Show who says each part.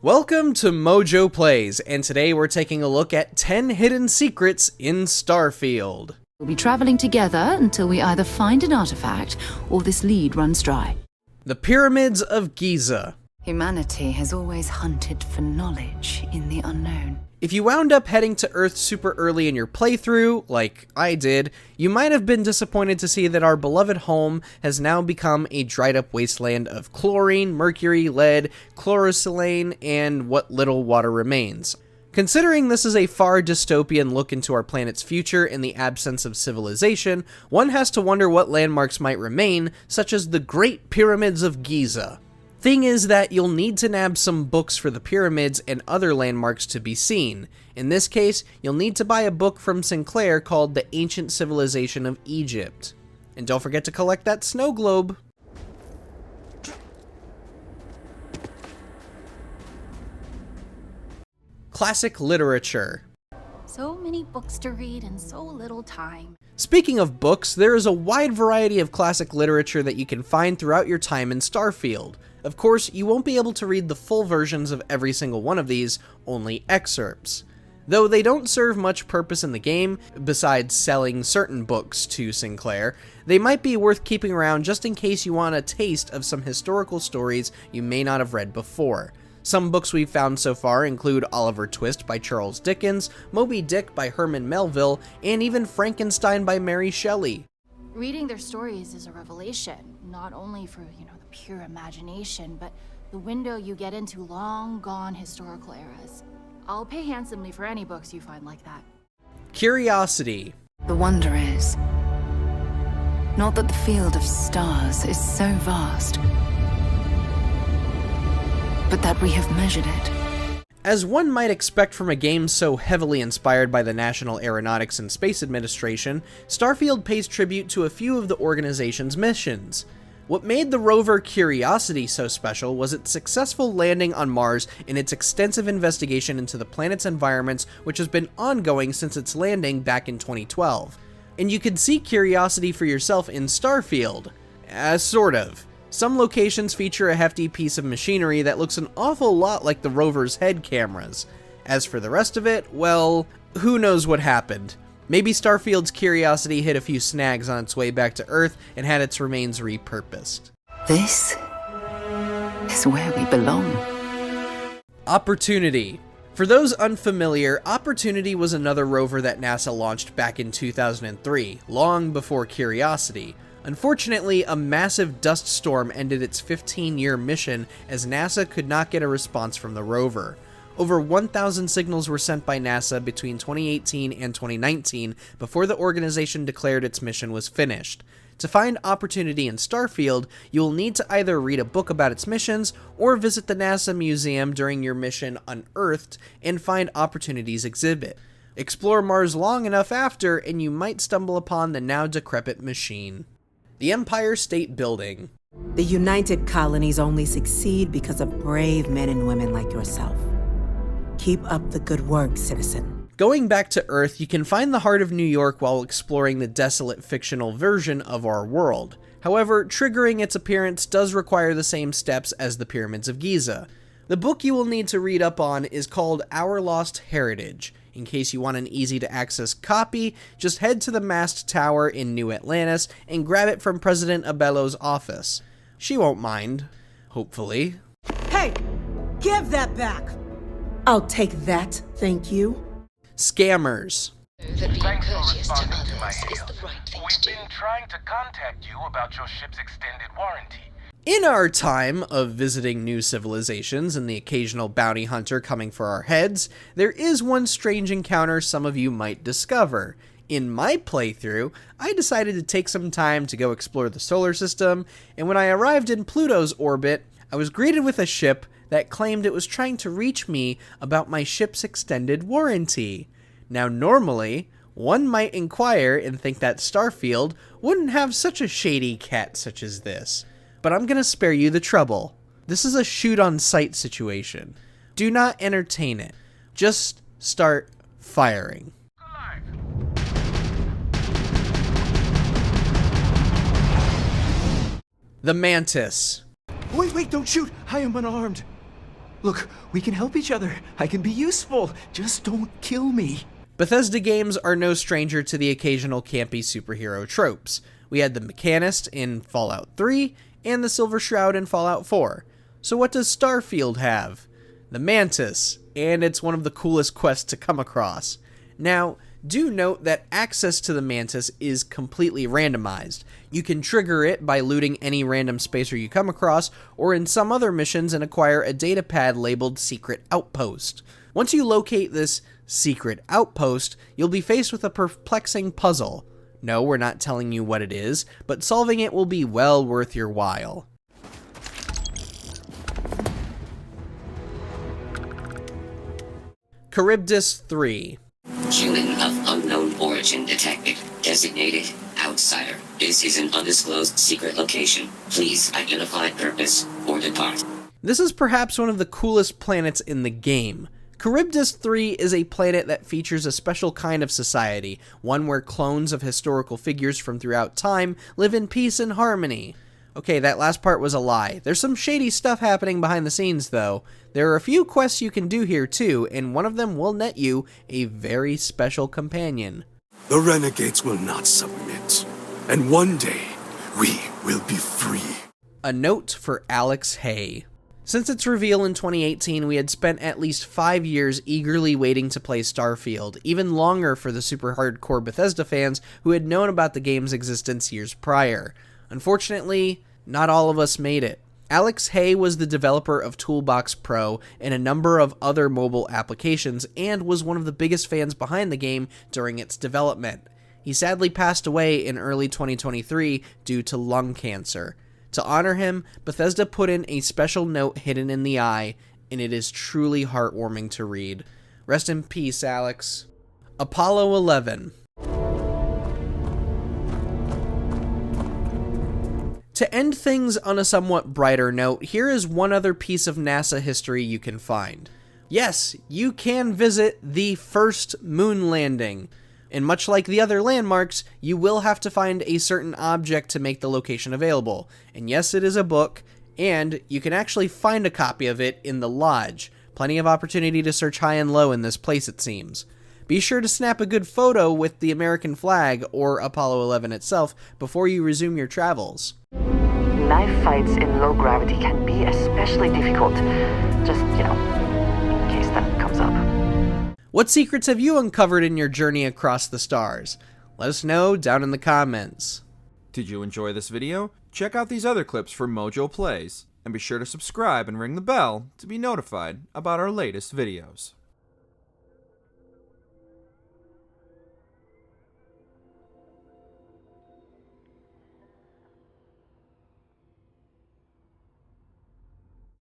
Speaker 1: Welcome to MojoPlays, and today we're taking a look at 10 hidden secrets in Starfield.
Speaker 2: We'll be traveling together until we either find an artifact or this lead runs dry.
Speaker 1: The Pyramids of Giza.
Speaker 2: Humanity has always hunted for knowledge in the unknown.
Speaker 1: If you wound up heading to Earth super early in your playthrough, like I did, you might have been disappointed to see that our beloved home has now become a dried up wasteland of chlorine, mercury, lead, chlorosilane, and what little water remains. Considering this is a far dystopian look into our planet's future in the absence of civilization, one has to wonder what landmarks might remain, such as the Great Pyramids of Giza. Thing is that you'll need to nab some books for the pyramids and other landmarks to be seen. In this case, you'll need to buy a book from Sinclair called The Ancient Civilization of Egypt. And don't forget to collect that snow globe. Classic literature.
Speaker 3: So many books to read and so little time.
Speaker 1: Speaking of books, there is a wide variety of classic literature that you can find throughout your time in Starfield. Of course, you won't be able to read the full versions of every single one of these, only excerpts. Though they don't serve much purpose in the game, besides selling certain books to Sinclair, they might be worth keeping around just in case you want a taste of some historical stories you may not have read before. Some books we've found so far include Oliver Twist by Charles Dickens, Moby Dick by Herman Melville, and even Frankenstein by Mary Shelley.
Speaker 3: Reading their stories is a revelation, not only for, the pure imagination, but the window you get into long-gone historical eras. I'll pay handsomely for any books you find like that.
Speaker 1: Curiosity.
Speaker 2: The wonder is, not that the field of stars is so vast, but that we have measured it.
Speaker 1: As one might expect from a game so heavily inspired by the National Aeronautics and Space Administration, Starfield pays tribute to a few of the organization's missions. What made the rover Curiosity so special was its successful landing on Mars and its extensive investigation into the planet's environments, which has been ongoing since its landing back in 2012. And you can see Curiosity for yourself in Starfield. Sort of. Some locations feature a hefty piece of machinery that looks an awful lot like the rover's head cameras. As for the rest of it, well, who knows what happened. Maybe Starfield's Curiosity hit a few snags on its way back to Earth and had its remains repurposed.
Speaker 2: This is where we belong.
Speaker 1: Opportunity. For those unfamiliar, Opportunity was another rover that NASA launched back in 2003, long before Curiosity. Unfortunately, a massive dust storm ended its 15-year mission as NASA could not get a response from the rover. Over 1,000 signals were sent by NASA between 2018 and 2019 before the organization declared its mission was finished. To find Opportunity in Starfield, you will need to either read a book about its missions or visit the NASA Museum during your mission Unearthed and find Opportunity's exhibit. Explore Mars long enough after, and you might stumble upon the now decrepit machine. The Empire State Building.
Speaker 4: The United Colonies only succeed because of brave men and women like yourself. Keep up the good work, citizen.
Speaker 1: Going back to Earth, you can find the heart of New York while exploring the desolate fictional version of our world. However, triggering its appearance does require the same steps as the Pyramids of Giza. The book you will need to read up on is called Our Lost Heritage. In case you want an easy-to-access copy, just head to the mast tower in New Atlantis and grab it from President Abello's office. She won't mind. Hopefully.
Speaker 4: Hey! Give that back! I'll take that, thank you.
Speaker 1: Scammers.
Speaker 5: Thanks for responding to my hail. We've been trying to contact you about your ship's extended warranty.
Speaker 1: In our time of visiting new civilizations and the occasional bounty hunter coming for our heads, there is one strange encounter some of you might discover. In my playthrough, I decided to take some time to go explore the solar system, and when I arrived in Pluto's orbit, I was greeted with a ship that claimed it was trying to reach me about my ship's extended warranty. Now normally, one might inquire and think that Starfield wouldn't have such a shady cat such as this. But I'm gonna spare you the trouble. This is a shoot-on-sight situation. Do not entertain it. Just start firing. The Mantis.
Speaker 6: Wait, don't shoot! I am unarmed. Look, we can help each other. I can be useful. Just don't kill me.
Speaker 1: Bethesda games are no stranger to the occasional campy superhero tropes. We had the Mechanist in Fallout 3, and the Silver Shroud in Fallout 4. So what does Starfield have? The Mantis, and it's one of the coolest quests to come across. Now, do note that access to the Mantis is completely randomized. You can trigger it by looting any random spacer you come across, or in some other missions and acquire a datapad labeled Secret Outpost. Once you locate this Secret Outpost, you'll be faced with a perplexing puzzle. No, we're not telling you what it is, but solving it will be well worth your while. Caribdis III.
Speaker 7: Human of unknown origin detected. Designated outsider. This is an undisclosed secret location. Please identify purpose or depart.
Speaker 1: This is perhaps one of the coolest planets in the game. Caribdis III is a planet that features a special kind of society, one where clones of historical figures from throughout time live in peace and harmony. Okay, that last part was a lie. There's some shady stuff happening behind the scenes, though. There are a few quests you can do here, too, and one of them will net you a very special companion.
Speaker 8: The renegades will not submit, and one day, we will be free.
Speaker 1: A note for Alex Hay. Since its reveal in 2018, we had spent at least 5 years eagerly waiting to play Starfield, even longer for the super hardcore Bethesda fans who had known about the game's existence years prior. Unfortunately, not all of us made it. Alex Hay was the developer of Toolbox Pro and a number of other mobile applications, and was one of the biggest fans behind the game during its development. He sadly passed away in early 2023 due to lung cancer. To honor him, Bethesda put in a special note hidden in the eye, and it is truly heartwarming to read. Rest in peace, Alex. Apollo 11. To end things on a somewhat brighter note, here is one other piece of NASA history you can find. Yes, you can visit the first moon landing. And much like the other landmarks, you will have to find a certain object to make the location available. And yes, it is a book, and you can actually find a copy of it in the lodge. Plenty of opportunity to search high and low in this place, it seems. Be sure to snap a good photo with the American flag or Apollo 11 itself before you resume your travels.
Speaker 9: Knife fights in low gravity can be especially difficult. Just, in case that comes up.
Speaker 1: What secrets have you uncovered in your journey across the stars? Let us know down in the comments.
Speaker 10: Did you enjoy this video? Check out these other clips from MojoPlays, and be sure to subscribe and ring the bell to be notified about our latest videos.